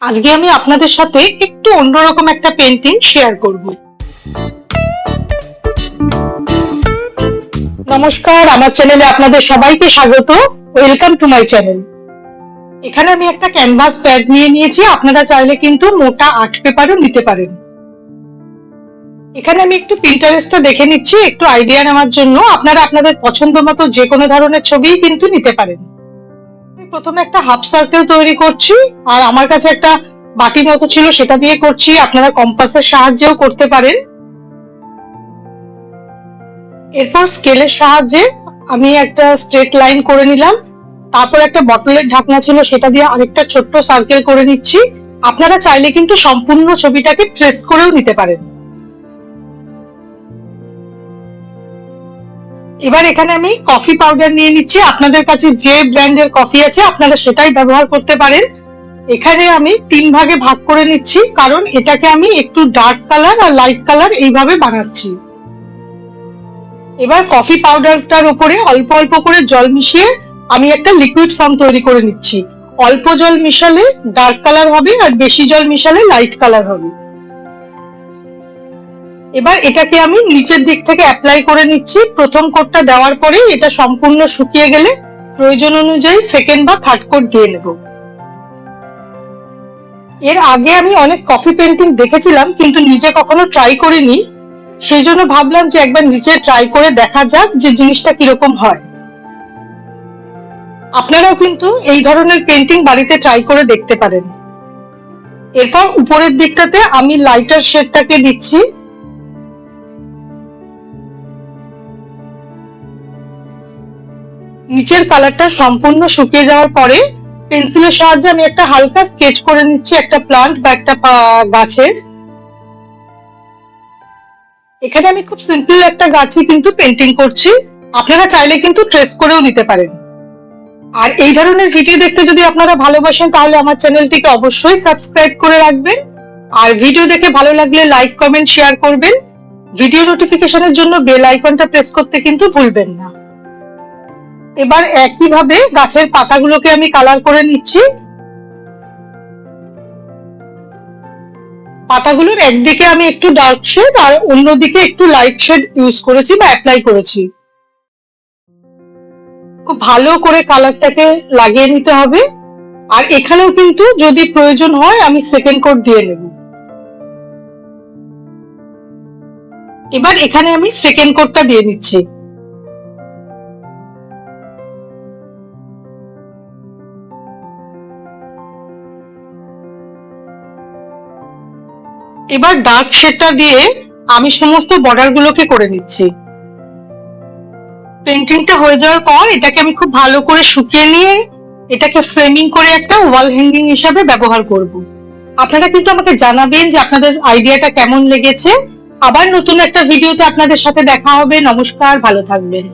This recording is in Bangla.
আজকে আমি আপনাদের সাথে একটু অন্যরকম একটা পেন্টিং শেয়ার করব। নমস্কার, আমার চ্যানেলে আপনাদের সবাইকে স্বাগত। Welcome to my channel. এখানে আমি একটা ক্যানভাস প্যাড নিয়ে নিয়েছি, আপনারা চাইলে কিন্তু মোটা আর্ট পেপারও নিতে পারেন। এখানে আমি একটু পিন্টারেস্টটা দেখে নিচ্ছি একটু আইডিয়া নেওয়ার জন্য। আপনারা আপনাদের পছন্দ মতো যে কোনো ধরনের ছবিই কিন্তু নিতে পারেন। প্রথমে একটা হাফ সার্কেল তৈরি করছি, আর আমার কাছে একটা বাটির মতো ছিল সেটা দিয়ে করছি, আপনারা কম্পাসের সাহায্যেও করতে পারেন। এরপর স্কেলের সাহায্যে আমি একটা স্ট্রেট লাইন করে নিলাম, তারপর একটা বটলের ঢাকনা ছিল সেটা দিয়ে আরেকটা ছোট্ট সার্কেল করে নিচ্ছি। আপনারা চাইলে কিন্তু সম্পূর্ণ ছবিটাকে ট্রেস করেও নিতে পারেন। এবার এখানে আমি কফি পাউডার নিয়ে নিচ্ছি, আপনাদের কাছে যে ব্র্যান্ডের কফি আছে আপনারা সেটাই ব্যবহার করতে পারেন। এখানে আমি 3 ভাগে ভাগ করে নিচ্ছি, কারণ এটাকে আমি একটু ডার্ক কালার আর লাইট কালার এইভাবে বানাচ্ছি। এবার কফি পাউডারটার উপরে অল্প অল্প করে জল মিশিয়ে আমি একটা লিকুইড ফর্ম তৈরি করে নিচ্ছি। অল্প জল মিশালে ডার্ক কালার হবে আর বেশি জল মিশালে লাইট কালার হবে। এবার এটাকে আমি নিচের দিক থেকে অ্যাপ্লাই করে নিচ্ছি। প্রথম কোটটা দেওয়ার পরে এটা সম্পূর্ণ শুকিয়ে গেলে প্রয়োজন অনুযায়ী সেকেন্ড বা থার্ড কোট দিয়ে নেব। এর আগে আমি অনেক কফি পেন্টিং দেখেছিলাম, কিন্তু নিজে কখনো ট্রাই করিনি। সেই জন্য ভাবলাম যে একবার নিজে ট্রাই করে দেখা যাক যে জিনিসটা কিরকম হয়। আপনারাও কিন্তু এই ধরনের পেন্টিং বাড়িতে ট্রাই করে দেখতে পারেন। এরপর উপরের দিকটাতে আমি লাইটার শেডটাকে দিচ্ছি। নিচের কালারটা সম্পূর্ণ শুকিয়ে যাওয়ার পরে পেন্সিলের সাহায্যে আমি একটা হালকা স্কেচ করে নিচ্ছি একটা প্লান্ট বা একটা গাছের। এখানে আমি খুব সিম্পল একটা গাছই কিন্তু পেন্টিং করছি, আপনারা চাইলে কিন্তু ট্রেস করেও নিতে পারেন। আর এই ধরনের ভিডিও দেখতে যদি আপনারা ভালোবাসেন তাহলে আমার চ্যানেলটিকে অবশ্যই সাবস্ক্রাইব করে রাখবেন। আর ভিডিও দেখে ভালো লাগলে লাইক কমেন্ট শেয়ার করবেন। ভিডিও নোটিফিকেশনের জন্য বেল আইকনটা প্রেস করতে কিন্তু ভুলবেন না। এবার একইভাবে গাছের পাতাগুলোকে আমি কালার করে নিচ্ছি। পাতাগুলোর একদিকে আমি একটু ডার্ক শেড আর অন্যদিকে একটু লাইট শেড ইউজ করেছি বা অ্যাপ্লাই করেছি। খুব ভালো করে কালারটাকে লাগিয়ে নিতে হবে। আর এখানেও কিন্তু যদি প্রয়োজন হয় আমি সেকেন্ড কোট দিয়ে নেব। এবার এখানে আমি সেকেন্ড কোটটা দিয়ে নিচ্ছি। এবার ডার্ক শেডটা দিয়ে আমি সমস্ত বর্ডার গুলোকে করে নিচ্ছি। পেন্টিংটা হয়ে যাওয়ার পর এটাকে আমি খুব ভালো করে শুকিয়ে নিয়ে এটাকে ফ্রেমিং করে একটা ওয়াল হ্যাঙ্গিং হিসাবে ব্যবহার করব। আপনারা কিন্তু আমাকে জানাবেন যে আপনাদের আইডিয়াটা কেমন লেগেছে। আবার নতুন একটা ভিডিওতে আপনাদের সাথে দেখা হবে। নমস্কার, ভালো থাকবেন।